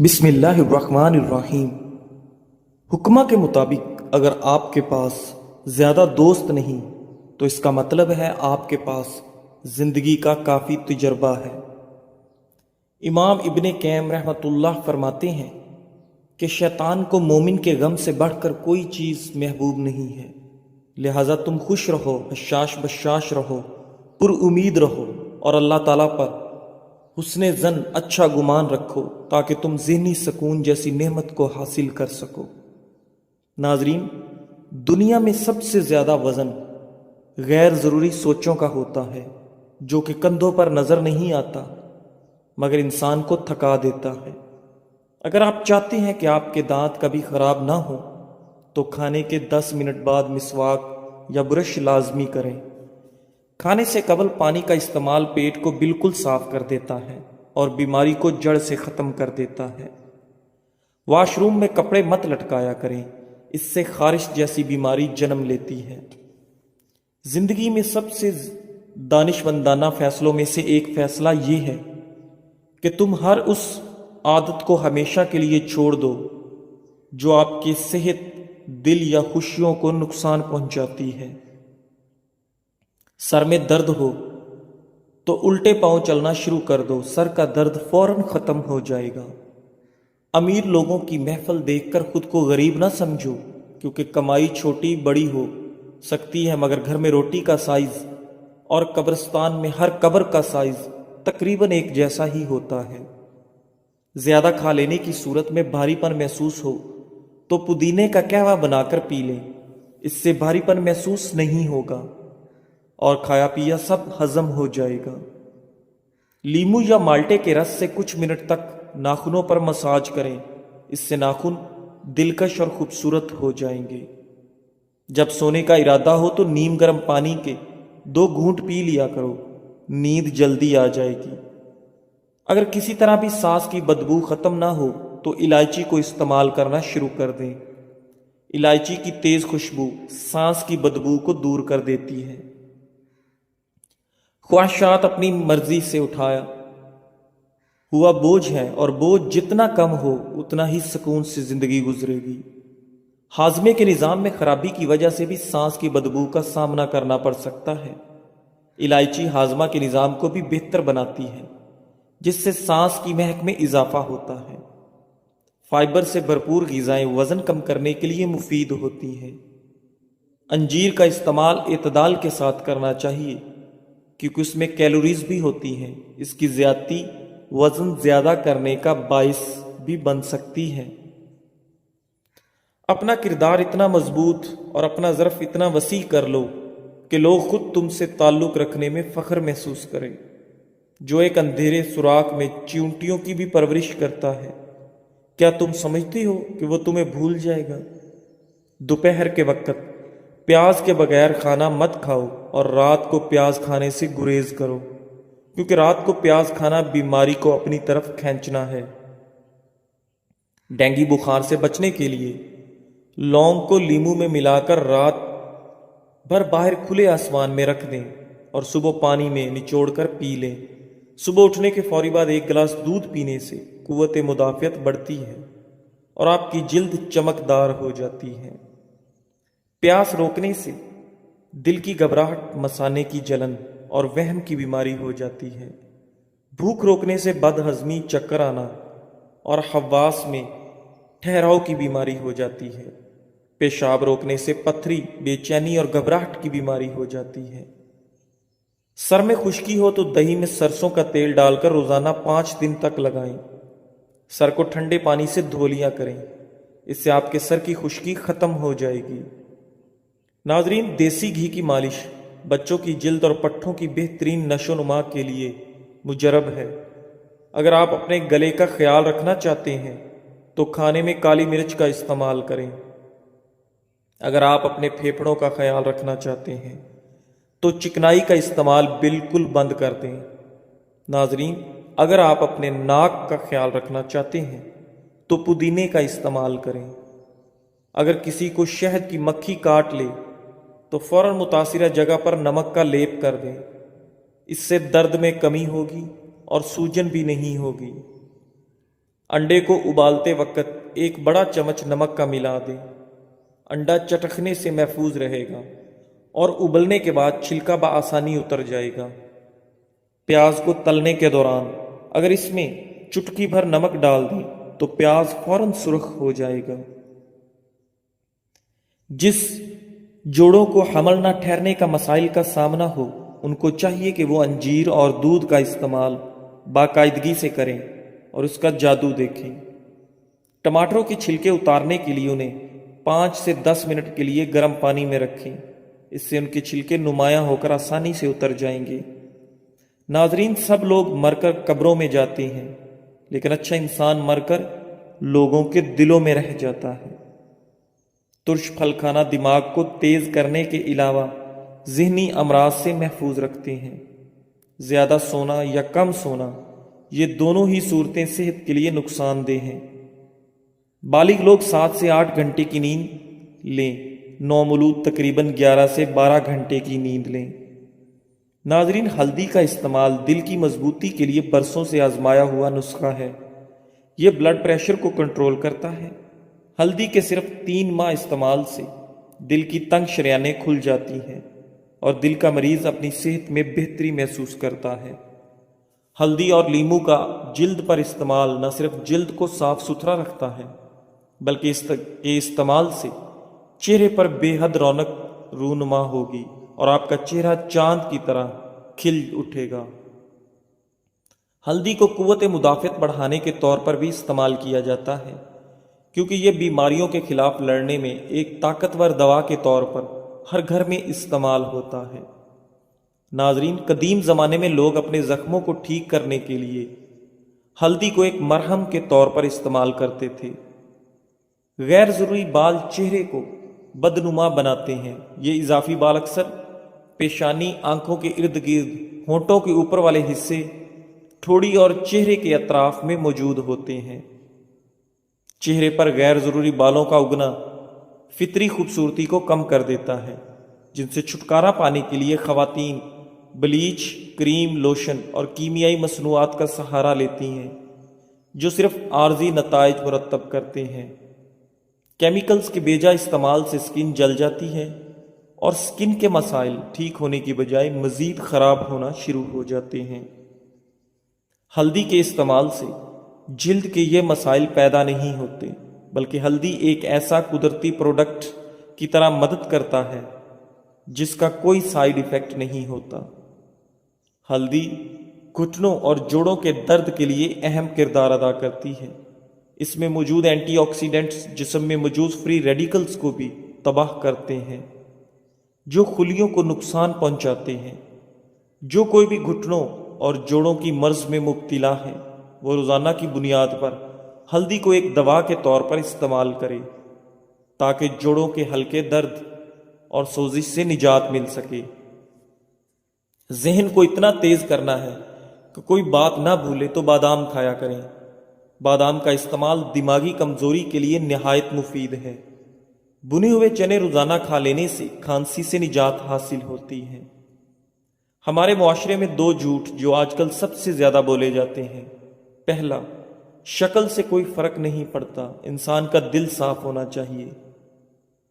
بسم اللہ الرحمن الرحیم۔ حکمہ کے مطابق اگر آپ کے پاس زیادہ دوست نہیں تو اس کا مطلب ہے آپ کے پاس زندگی کا کافی تجربہ ہے۔ امام ابن قیم رحمۃ اللہ فرماتے ہیں کہ شیطان کو مومن کے غم سے بڑھ کر کوئی چیز محبوب نہیں ہے، لہٰذا تم خوش رہو، حشاش بشاش رہو، پر امید رہو اور اللہ تعالیٰ پر حسن ظن، اچھا گمان رکھو تاکہ تم ذہنی سکون جیسی نعمت کو حاصل کر سکو۔ ناظرین، دنیا میں سب سے زیادہ وزن غیر ضروری سوچوں کا ہوتا ہے جو کہ کندھوں پر نظر نہیں آتا مگر انسان کو تھکا دیتا ہے۔ اگر آپ چاہتے ہیں کہ آپ کے دانت کبھی خراب نہ ہوں تو کھانے کے 10 منٹ بعد مسواک یا برش لازمی کریں۔ کھانے سے قبل پانی کا استعمال پیٹ کو بالکل صاف کر دیتا ہے اور بیماری کو جڑ سے ختم کر دیتا ہے۔ واش روم میں کپڑے مت لٹکایا کریں، اس سے خارش جیسی بیماری جنم لیتی ہے۔ زندگی میں سب سے دانشمندانہ فیصلوں میں سے ایک فیصلہ یہ ہے کہ تم ہر اس عادت کو ہمیشہ کے لیے چھوڑ دو جو آپ کی صحت، دل یا خوشیوں کو نقصان پہنچاتی ہے۔ سر میں درد ہو تو الٹے پاؤں چلنا شروع کر دو، سر کا درد فوراً ختم ہو جائے گا۔ امیر لوگوں کی محفل دیکھ کر خود کو غریب نہ سمجھو، کیونکہ کمائی چھوٹی بڑی ہو سکتی ہے مگر گھر میں روٹی کا سائز اور قبرستان میں ہر قبر کا سائز تقریباً ایک جیسا ہی ہوتا ہے۔ زیادہ کھا لینے کی صورت میں بھاری پن محسوس ہو تو پودینے کا قہوہ بنا کر پی لیں، اس سے بھاری پن محسوس نہیں ہوگا اور کھایا پیا سب ہضم ہو جائے گا۔ لیمو یا مالٹے کے رس سے کچھ منٹ تک ناخنوں پر مساج کریں، اس سے ناخن دلکش اور خوبصورت ہو جائیں گے۔ جب سونے کا ارادہ ہو تو نیم گرم پانی کے 2 گھونٹ پی لیا کرو، نیند جلدی آ جائے گی۔ اگر کسی طرح بھی سانس کی بدبو ختم نہ ہو تو الائچی کو استعمال کرنا شروع کر دیں۔ الائچی کی تیز خوشبو سانس کی بدبو کو دور کر دیتی ہے۔ خواہشات اپنی مرضی سے اٹھایا ہوا بوجھ ہے اور بوجھ جتنا کم ہو اتنا ہی سکون سے زندگی گزرے گی۔ ہاضمے کے نظام میں خرابی کی وجہ سے بھی سانس کی بدبو کا سامنا کرنا پڑ سکتا ہے۔ الائچی ہاضمہ کے نظام کو بھی بہتر بناتی ہے جس سے سانس کی مہک میں اضافہ ہوتا ہے۔ فائبر سے بھرپور غذائیں وزن کم کرنے کے لیے مفید ہوتی ہیں۔ انجیر کا استعمال اعتدال کے ساتھ کرنا چاہیے کیونکہ اس میں کیلوریز بھی ہوتی ہیں، اس کی زیادتی وزن زیادہ کرنے کا باعث بھی بن سکتی ہے۔ اپنا کردار اتنا مضبوط اور اپنا ظرف اتنا وسیع کر لو کہ لوگ خود تم سے تعلق رکھنے میں فخر محسوس کریں۔ جو ایک اندھیرے سوراخ میں چیونٹیوں کی بھی پرورش کرتا ہے، کیا تم سمجھتے ہو کہ وہ تمہیں بھول جائے گا؟ دوپہر کے وقت پیاز کے بغیر کھانا مت کھاؤ اور رات کو پیاز کھانے سے گریز کرو، کیونکہ رات کو پیاز کھانا بیماری کو اپنی طرف کھینچنا ہے۔ ڈینگی بخار سے بچنے کے لیے لونگ کو لیمو میں ملا کر رات بھر باہر کھلے آسمان میں رکھ دیں اور صبح پانی میں نچوڑ کر پی لیں۔ صبح اٹھنے کے فوری بعد 1 گلاس دودھ پینے سے قوت مدافعت بڑھتی ہے اور آپ کی جلد چمکدار ہو جاتی ہے۔ پیاس روکنے سے دل کی گھبراہٹ، مثانے کی جلن اور وہم کی بیماری ہو جاتی ہے۔ بھوک روکنے سے بد ہضمی، چکر آنا اور حواس میں ٹھہراؤ کی بیماری ہو جاتی ہے۔ پیشاب روکنے سے پتھری، بے چینی اور گھبراہٹ کی بیماری ہو جاتی ہے۔ سر میں خشکی ہو تو دہی میں سرسوں کا تیل ڈال کر روزانہ 5 دن تک لگائیں۔ سر کو ٹھنڈے پانی سے دھو لیا کریں، اس سے آپ کے سر کی خشکی ختم ہو جائے گی۔ ناظرین، دیسی گھی کی مالش بچوں کی جلد اور پٹھوں کی بہترین نشو و نما کے لیے مجرب ہے۔ اگر آپ اپنے گلے کا خیال رکھنا چاہتے ہیں تو کھانے میں کالی مرچ کا استعمال کریں۔ اگر آپ اپنے پھیپھڑوں کا خیال رکھنا چاہتے ہیں تو چکنائی کا استعمال بالکل بند کر دیں۔ ناظرین، اگر آپ اپنے ناک کا خیال رکھنا چاہتے ہیں تو پودینے کا استعمال کریں۔ اگر کسی کو شہد کی مکھی کاٹ لے تو فوراً متاثرہ جگہ پر نمک کا لیپ کر دیں، اس سے درد میں کمی ہوگی اور سوجن بھی نہیں ہوگی۔ انڈے کو ابالتے وقت ایک بڑا چمچ نمک کا ملا دیں۔ انڈا چٹکنے سے محفوظ رہے گا اور ابلنے کے بعد چھلکا بآسانی اتر جائے گا۔ پیاز کو تلنے کے دوران اگر اس میں چٹکی بھر نمک ڈال دیں تو پیاز فوراً سرخ ہو جائے گا۔ جس جوڑوں کو حمل نہ ٹھہرنے کا مسائل کا سامنا ہو ان کو چاہیے کہ وہ انجیر اور دودھ کا استعمال باقاعدگی سے کریں اور اس کا جادو دیکھیں۔ ٹماٹروں کے چھلکے اتارنے کے لیے انہیں 5 سے 10 منٹ کے لیے گرم پانی میں رکھیں، اس سے ان کے چھلکے نمایاں ہو کر آسانی سے اتر جائیں گے۔ ناظرین، سب لوگ مر کر قبروں میں جاتے ہیں، لیکن اچھا انسان مر کر لوگوں کے دلوں میں رہ جاتا ہے۔ ترش پھل کھانا دماغ کو تیز کرنے کے علاوہ ذہنی امراض سے محفوظ رکھتے ہیں۔ زیادہ سونا یا کم سونا، یہ دونوں ہی صورتیں صحت کے لیے نقصان دہ ہیں۔ بالغ لوگ 7 سے 8 گھنٹے کی نیند لیں، نومولود تقریباً 11 سے 12 گھنٹے کی نیند لیں۔ ناظرین، ہلدی کا استعمال دل کی مضبوطی کے لیے برسوں سے آزمایا ہوا نسخہ ہے۔ یہ بلڈ پریشر کو کنٹرول کرتا ہے۔ ہلدی کے صرف 3 ماہ استعمال سے دل کی تنگ شریانیں کھل جاتی ہیں اور دل کا مریض اپنی صحت میں بہتری محسوس کرتا ہے۔ ہلدی اور لیمو کا جلد پر استعمال نہ صرف جلد کو صاف ستھرا رکھتا ہے بلکہ اس کے استعمال سے چہرے پر بے حد رونق رونما ہوگی اور آپ کا چہرہ چاند کی طرح کھل اٹھے گا۔ ہلدی کو قوت مدافعت بڑھانے کے طور پر بھی استعمال کیا جاتا ہے، کیونکہ یہ بیماریوں کے خلاف لڑنے میں ایک طاقتور دوا کے طور پر ہر گھر میں استعمال ہوتا ہے۔ ناظرین، قدیم زمانے میں لوگ اپنے زخموں کو ٹھیک کرنے کے لیے ہلدی کو ایک مرہم کے طور پر استعمال کرتے تھے۔ غیر ضروری بال چہرے کو بدنما بناتے ہیں۔ یہ اضافی بال اکثر پیشانی، آنکھوں کے ارد گرد، ہونٹوں کے اوپر والے حصے، ٹھوڑی اور چہرے کے اطراف میں موجود ہوتے ہیں۔ چہرے پر غیر ضروری بالوں کا اگنا فطری خوبصورتی کو کم کر دیتا ہے، جن سے چھٹکارا پانے کے لیے خواتین بلیچ، کریم، لوشن اور کیمیائی مصنوعات کا سہارا لیتی ہیں، جو صرف عارضی نتائج مرتب کرتے ہیں۔ کیمیکلز کے بیجا استعمال سے سکن جل جاتی ہے اور سکن کے مسائل ٹھیک ہونے کی بجائے مزید خراب ہونا شروع ہو جاتے ہیں۔ ہلدی کے استعمال سے جلد کے یہ مسائل پیدا نہیں ہوتے، بلکہ ہلدی ایک ایسا قدرتی پروڈکٹ کی طرح مدد کرتا ہے جس کا کوئی سائیڈ ایفیکٹ نہیں ہوتا۔ ہلدی گھٹنوں اور جوڑوں کے درد کے لیے اہم کردار ادا کرتی ہے۔ اس میں موجود اینٹی آکسیڈنٹس جسم میں موجود فری ریڈیکلز کو بھی تباہ کرتے ہیں، جو خلیوں کو نقصان پہنچاتے ہیں۔ جو کوئی بھی گھٹنوں اور جوڑوں کی مرض میں مبتلا ہے، وہ روزانہ کی بنیاد پر ہلدی کو ایک دوا کے طور پر استعمال کرے تاکہ جوڑوں کے ہلکے درد اور سوزش سے نجات مل سکے۔ ذہن کو اتنا تیز کرنا ہے کہ کوئی بات نہ بھولے تو بادام کھایا کریں۔ بادام کا استعمال دماغی کمزوری کے لیے نہایت مفید ہے۔ بنے ہوئے چنے روزانہ کھا لینے سے کھانسی سے نجات حاصل ہوتی ہے۔ ہمارے معاشرے میں 2 جھوٹ جو آج کل سب سے زیادہ بولے جاتے ہیں۔ پہلا، شکل سے کوئی فرق نہیں پڑتا، انسان کا دل صاف ہونا چاہیے،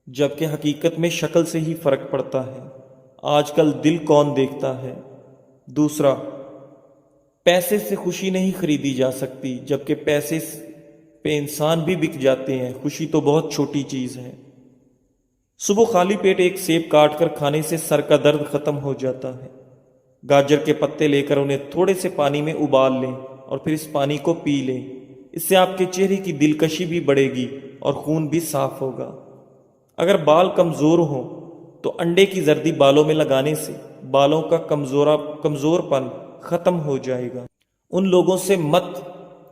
جبکہ حقیقت میں شکل سے ہی فرق پڑتا ہے۔ آج کل دل کون دیکھتا ہے؟ دوسرا، پیسے سے خوشی نہیں خریدی جا سکتی، جبکہ پیسے پہ انسان بھی بک جاتے ہیں۔ خوشی تو بہت چھوٹی چیز ہے۔ صبح خالی پیٹ ایک سیب کاٹ کر کھانے سے سر کا درد ختم ہو جاتا ہے۔ گاجر کے پتے لے کر انہیں تھوڑے سے پانی میں ابال لیں اور پھر اس پانی کو پی لیں۔ اس سے آپ کے چہرے کی دلکشی بھی بڑھے گی اور خون بھی صاف ہوگا۔ اگر بال کمزور ہوں تو انڈے کی زردی بالوں میں لگانے سے بالوں کا کمزور پن ختم ہو جائے گا۔ ان لوگوں سے مت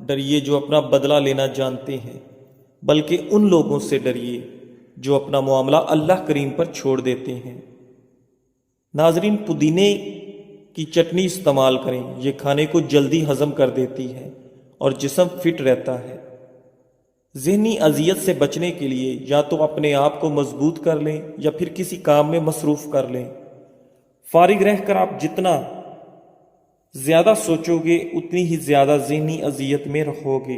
ڈریے جو اپنا بدلہ لینا جانتے ہیں، بلکہ ان لوگوں سے ڈریے جو اپنا معاملہ اللہ کریم پر چھوڑ دیتے ہیں۔ ناظرین، پودینے کی چٹنی استعمال کریں، یہ کھانے کو جلدی ہضم کر دیتی ہے اور جسم فٹ رہتا ہے۔ ذہنی اذیت سے بچنے کے لیے یا تو اپنے آپ کو مضبوط کر لیں یا پھر کسی کام میں مصروف کر لیں۔ فارغ رہ کر آپ جتنا زیادہ سوچو گے اتنی ہی زیادہ ذہنی اذیت میں رہو گے۔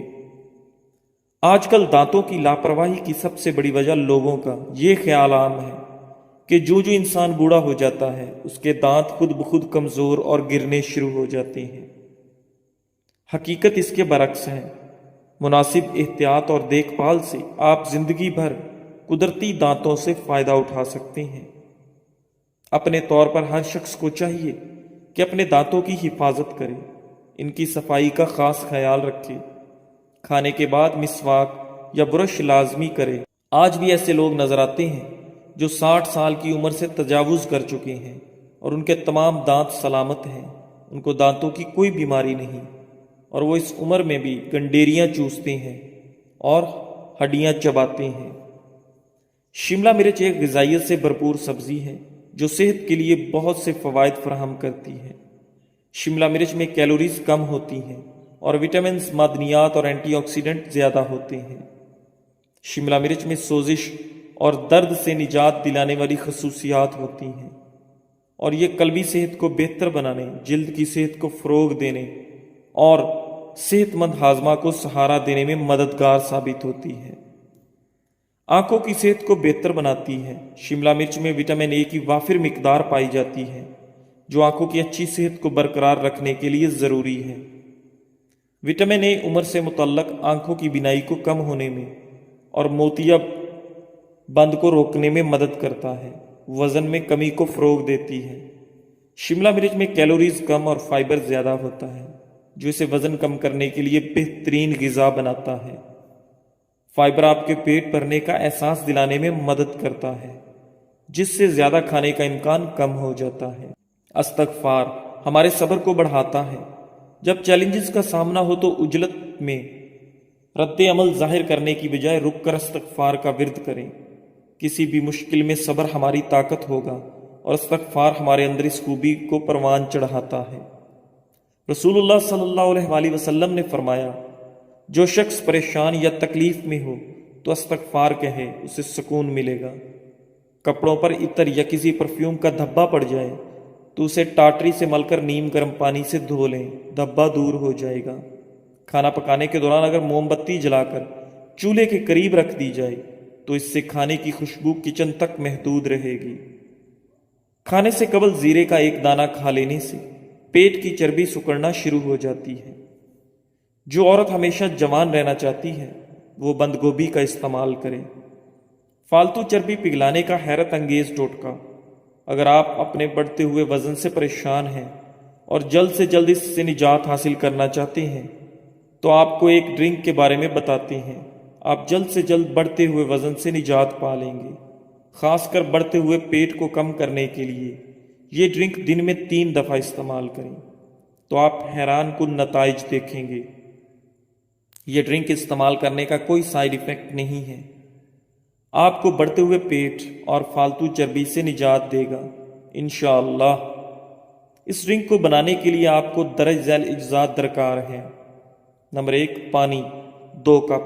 آج کل دانتوں کی لاپرواہی کی سب سے بڑی وجہ لوگوں کا یہ خیال عام ہے کہ جو انسان بوڑھا ہو جاتا ہے اس کے دانت خود بخود کمزور اور گرنے شروع ہو جاتے ہیں۔ حقیقت اس کے برعکس ہے۔ مناسب احتیاط اور دیکھ بھال سے آپ زندگی بھر قدرتی دانتوں سے فائدہ اٹھا سکتے ہیں۔ اپنے طور پر ہر شخص کو چاہیے کہ اپنے دانتوں کی حفاظت کرے، ان کی صفائی کا خاص خیال رکھے، کھانے کے بعد مسواک یا برش لازمی کرے۔ آج بھی ایسے لوگ نظر آتے ہیں جو 60 سال کی عمر سے تجاوز کر چکے ہیں اور ان کے تمام دانت سلامت ہیں، ان کو دانتوں کی کوئی بیماری نہیں، اور وہ اس عمر میں بھی گنڈیریاں چوستے ہیں اور ہڈیاں چباتے ہیں۔ شملہ مرچ ایک غذائیت سے بھرپور سبزی ہے جو صحت کے لیے بہت سے فوائد فراہم کرتی ہے۔ شملہ مرچ میں کیلوریز کم ہوتی ہیں اور وٹامنز، معدنیات اور اینٹی آکسیڈنٹ زیادہ ہوتے ہیں۔ شملہ مرچ میں سوزش اور درد سے نجات دلانے والی خصوصیات ہوتی ہیں، اور یہ قلبی صحت کو بہتر بنانے، جلد کی صحت کو فروغ دینے اور صحت مند ہاضمہ کو سہارا دینے میں مددگار ثابت ہوتی ہے۔ آنکھوں کی صحت کو بہتر بناتی ہے۔ شملہ مرچ میں وٹامن اے کی وافر مقدار پائی جاتی ہے جو آنکھوں کی اچھی صحت کو برقرار رکھنے کے لیے ضروری ہے۔ وٹامن اے عمر سے متعلق آنکھوں کی بینائی کو کم ہونے میں اور موتیا بند کو روکنے میں مدد کرتا ہے، وزن میں کمی کو فروغ دیتی ہے۔ شملہ مرچ میں کیلوریز کم اور فائبر زیادہ ہوتا ہے جو اسے وزن کم کرنے کے لیے بہترین غذا بناتا ہے۔ فائبر آپ کے پیٹ بھرنے کا احساس دلانے میں مدد کرتا ہے، جس سے زیادہ کھانے کا امکان کم ہو جاتا ہے۔ استغفار ہمارے صبر کو بڑھاتا ہے۔ جب چیلنجز کا سامنا ہو تو عجلت میں رد عمل ظاہر کرنے کی بجائے رک کر استغفار کا ورد کریں۔ کسی بھی مشکل میں صبر ہماری طاقت ہوگا اور استغفار ہمارے اندر اس خوبی کو پروان چڑھاتا ہے۔ رسول اللہ صلی اللہ علیہ وآلہ وسلم نے فرمایا، جو شخص پریشان یا تکلیف میں ہو تو استغفار کہے، اسے سکون ملے گا۔ کپڑوں پر عطر یا کسی پرفیوم کا دھبا پڑ جائے تو اسے ٹاٹری سے مل کر نیم گرم پانی سے دھو لیں، دھبا دور ہو جائے گا۔ کھانا پکانے کے دوران اگر موم بتی جلا کر چولہے کے قریب رکھ دی جائے تو اس سے کھانے کی خوشبو کچن تک محدود رہے گی۔ کھانے سے قبل زیرے کا ایک دانہ کھا لینے سے پیٹ کی چربی سکڑنا شروع ہو جاتی ہے۔ جو عورت ہمیشہ جوان رہنا چاہتی ہے وہ بند گوبھی کا استعمال کرے۔ فالتو چربی پگھلانے کا حیرت انگیز ٹوٹکا۔ اگر آپ اپنے بڑھتے ہوئے وزن سے پریشان ہیں اور جلد سے جلد اس سے نجات حاصل کرنا چاہتے ہیں تو آپ کو ایک ڈرنک کے بارے میں بتاتے ہیں۔ آپ جلد سے جلد بڑھتے ہوئے وزن سے نجات پا لیں گے۔ خاص کر بڑھتے ہوئے پیٹ کو کم کرنے کے لیے یہ ڈرنک دن میں 3 دفعہ استعمال کریں تو آپ حیران کن نتائج دیکھیں گے۔ یہ ڈرنک استعمال کرنے کا کوئی سائیڈ ایفیکٹ نہیں ہے، آپ کو بڑھتے ہوئے پیٹ اور فالتو چربی سے نجات دے گا انشاءاللہ۔ اس ڈرنک کو بنانے کے لیے آپ کو درج ذیل اجزاء درکار ہیں۔ نمبر 1، پانی 2 کپ،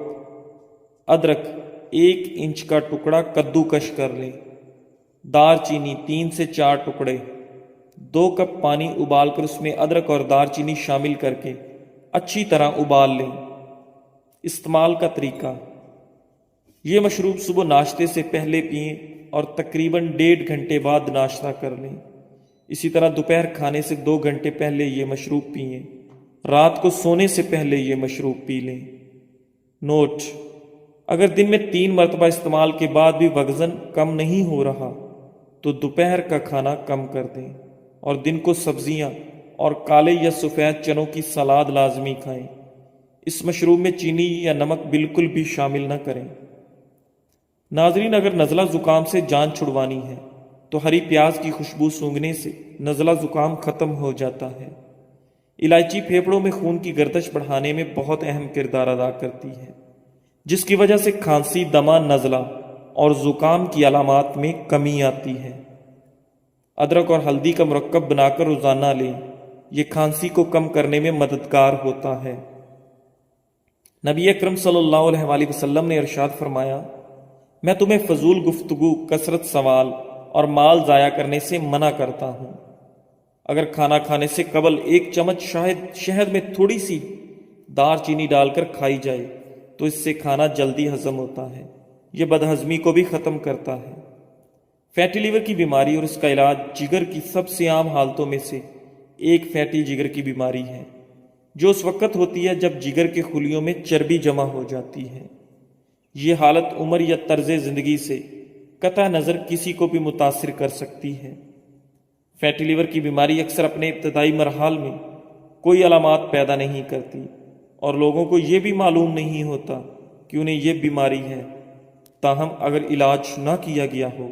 ادرک 1 انچ کا ٹکڑا کدو کش کر لیں، دار چینی 3 سے 4 ٹکڑے۔ 2 کپ پانی ابال کر اس میں ادرک اور دار چینی شامل کر کے اچھی طرح ابال لیں۔ استعمال کا طریقہ: یہ مشروب صبح ناشتے سے پہلے پئیں اور تقریباً 1.5 گھنٹے بعد ناشتہ کر لیں۔ اسی طرح دوپہر کھانے سے 2 گھنٹے پہلے یہ مشروب پئیں۔ رات کو سونے سے پہلے یہ مشروب پی لیں۔ نوٹ: اگر دن میں 3 مرتبہ استعمال کے بعد بھی وزن کم نہیں ہو رہا تو دوپہر کا کھانا کم کر دیں اور دن کو سبزیاں اور کالے یا سفید چنوں کی سلاد لازمی کھائیں۔ اس مشروب میں چینی یا نمک بالکل بھی شامل نہ کریں۔ ناظرین، اگر نزلہ زکام سے جان چھڑوانی ہے تو ہری پیاز کی خوشبو سونگھنے سے نزلہ زکام ختم ہو جاتا ہے۔ الائچی پھیپھڑوں میں خون کی گردش بڑھانے میں بہت اہم کردار ادا کرتی ہے، جس کی وجہ سے کھانسی، دمہ، نزلہ اور زکام کی علامات میں کمی آتی ہے۔ ادرک اور ہلدی کا مرکب بنا کر روزانہ لیں، یہ کھانسی کو کم کرنے میں مددگار ہوتا ہے۔ نبی اکرم صلی اللہ علیہ وآلہ وسلم نے ارشاد فرمایا، میں تمہیں فضول گفتگو، کثرت سوال اور مال ضائع کرنے سے منع کرتا ہوں۔ اگر کھانا کھانے سے قبل 1 چمچ شہد میں تھوڑی سی دار چینی ڈال کر کھائی جائے تو اس سے کھانا جلدی ہضم ہوتا ہے۔ یہ بدہضمی کو بھی ختم کرتا ہے۔ فیٹی لیور کی بیماری اور اس کا علاج جگر کی سب سے عام حالتوں میں سے ایک فیٹی جگر کی بیماری ہے، جو اس وقت ہوتی ہے جب جگر کے خلیوں میں چربی جمع ہو جاتی ہے۔ یہ حالت عمر یا طرز زندگی سے قطع نظر کسی کو بھی متاثر کر سکتی ہے۔ فیٹی لیور کی بیماری اکثر اپنے ابتدائی مراحل میں کوئی علامات پیدا نہیں کرتی اور لوگوں کو یہ بھی معلوم نہیں ہوتا کہ انہیں یہ بیماری ہے۔ تاہم اگر علاج نہ کیا گیا ہو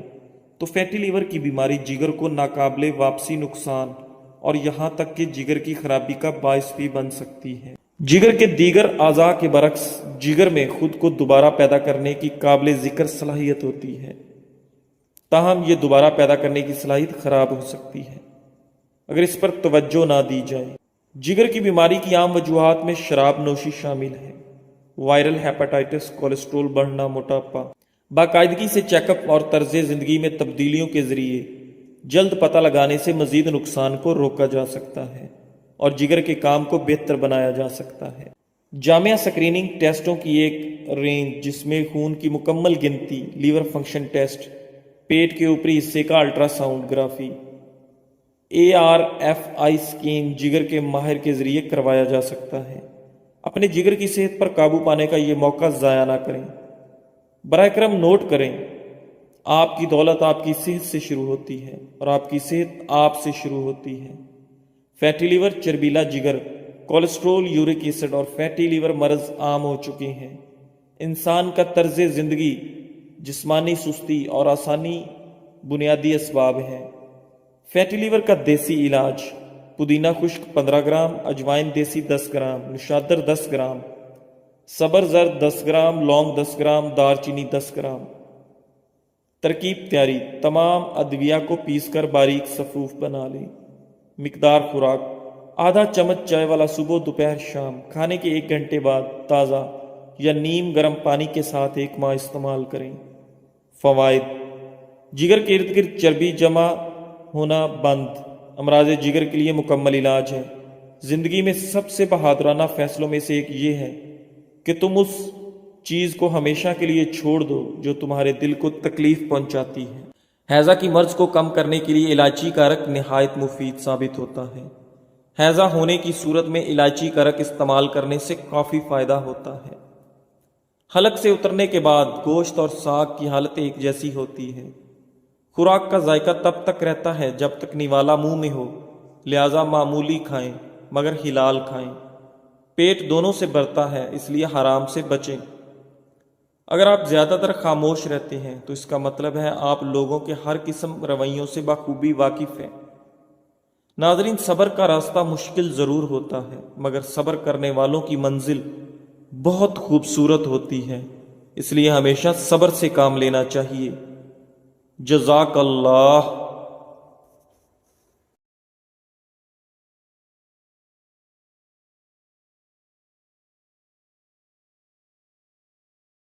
تو فیٹی لیور کی بیماری جگر کو ناقابل واپسی نقصان اور یہاں تک کہ جگر کی خرابی کا باعث بھی بن سکتی ہے۔ جگر کے دیگر اعضاء کے برعکس جگر میں خود کو دوبارہ پیدا کرنے کی قابل ذکر صلاحیت ہوتی ہے، تاہم یہ دوبارہ پیدا کرنے کی صلاحیت خراب ہو سکتی ہے اگر اس پر توجہ نہ دی جائے۔ جگر کی بیماری کی عام وجوہات میں شراب نوشی شامل ہے، وائرل ہیپاٹائٹس، کولیسٹرول بڑھنا، موٹاپا۔ باقاعدگی سے چیک اپ اور طرز زندگی میں تبدیلیوں کے ذریعے جلد پتہ لگانے سے مزید نقصان کو روکا جا سکتا ہے اور جگر کے کام کو بہتر بنایا جا سکتا ہے۔ جامع اسکریننگ ٹیسٹوں کی ایک رینج جس میں خون کی مکمل گنتی، لیور فنکشن ٹیسٹ، پیٹ کے اوپری حصے کا الٹرا سونوگرافی، ARFI اسکین جگر کے ماہر کے ذریعے کروایا جا سکتا ہے۔ اپنے جگر کی صحت پر قابو پانے کا یہ موقع ضائع نہ کریں۔ براہ کرم نوٹ کریں، آپ کی دولت آپ کی صحت سے شروع ہوتی ہے اور آپ کی صحت آپ سے شروع ہوتی ہے۔ فیٹی لیور، چربیلا جگر، کولیسٹرول، یورک ایسڈ اور فیٹی لیور مرض عام ہو چکے ہیں۔ انسان کا طرز زندگی، جسمانی سستی اور آسانی بنیادی اسباب ہیں۔ فیٹی لیور کا دیسی علاج: پودینہ خشک 15 گرام، اجوائن دیسی 10 گرام، نشادر 10 گرام، سبر زرد 10 گرام، لونگ 10 گرام، دار چینی 10 گرام۔ ترکیب تیاری: تمام ادویہ کو پیس کر باریک صفوف بنا لیں۔ مقدار خوراک: آدھا چمچ چائے والا صبح، دوپہر، شام۔ کھانے کے 1 گھنٹے بعد تازہ یا نیم گرم پانی کے ساتھ 1 ماہ استعمال کریں۔ فوائد: جگر کے ارد گرد چربی جمع ہونا بند، امراض جگر کے لیے مکمل علاج ہے۔ زندگی میں سب سے بہادرانہ فیصلوں میں سے ایک یہ ہے کہ تم اس چیز کو ہمیشہ کے لیے چھوڑ دو جو تمہارے دل کو تکلیف پہنچاتی ہے۔ ہیضہ کی مرض کو کم کرنے کے لیے الائچی کا عرق نہایت مفید ثابت ہوتا ہے۔ ہیضہ ہونے کی صورت میں الائچی کا عرق استعمال کرنے سے کافی فائدہ ہوتا ہے۔ حلق سے اترنے کے بعد گوشت اور ساگ کی حالت ایک جیسی ہوتی ہے۔ خوراک کا ذائقہ تب تک رہتا ہے جب تک نوالا منہ میں ہو، لہذا معمولی کھائیں مگر حلال کھائیں۔ پیٹ دونوں سے بھرتا ہے، اس لیے حرام سے بچیں۔ اگر آپ زیادہ تر خاموش رہتے ہیں تو اس کا مطلب ہے آپ لوگوں کے ہر قسم رویوں سے بخوبی واقف ہیں۔ ناظرین، صبر کا راستہ مشکل ضرور ہوتا ہے مگر صبر کرنے والوں کی منزل بہت خوبصورت ہوتی ہے، اس لیے ہمیشہ صبر سے کام لینا چاہیے۔ جزاک اللہ۔